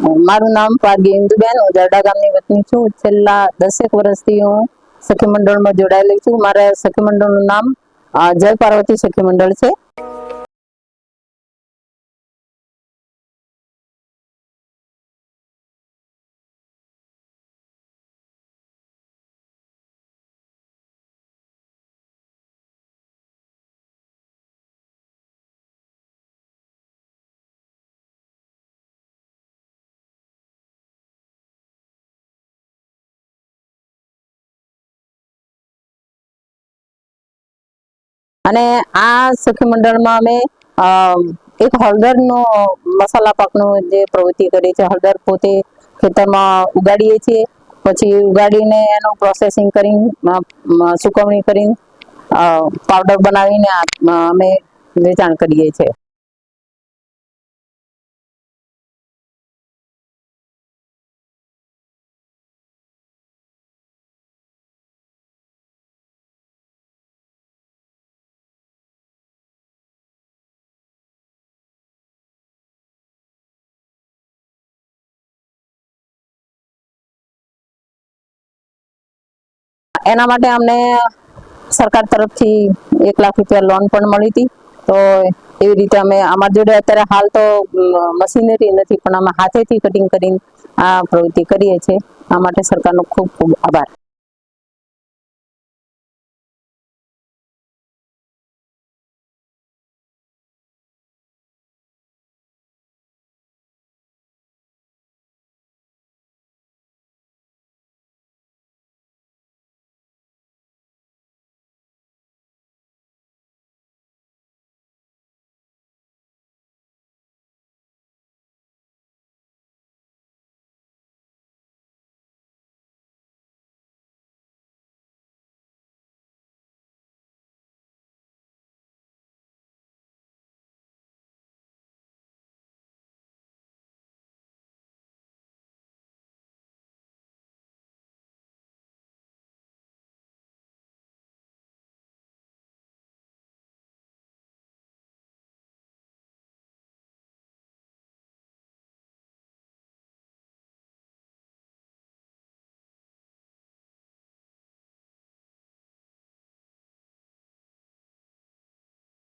મારું નામ પારગી ઇન્દુબેન, હું દરડા ગામની વતની છું. છેલ્લા 10 વર્ષથી હું સખી મંડળમાં જોડાયેલી છું. મારા સખી મંડળનું નામ જય પાર્વતી સખી મંડળ છે. અને આ સખી મંડળમાં અમે એક હળદરનો મસાલા પાકનો જે પ્રવૃત્તિ કરી છે. હળદર પોતે ખેતરમાં ઉગાડીએ છીએ, પછી ઉગાડીને એનું પ્રોસેસિંગ કરીને સુકવણી કરીને પાવડર બનાવીને અમે વેચાણ કરીએ છીએ. એના માટે અમને સરકાર તરફથી 1 લાખ રૂપિયા લોન પણ મળી હતી. તો એવી રીતે અમે અમારી જોડે અત્યારે હાલ તો મશીનરી નથી, પણ અમે હાથેથી કટિંગ કરીને આ પ્રવૃત્તિ કરીએ છીએ. આ માટે સરકારનો ખૂબ ખૂબ આભાર.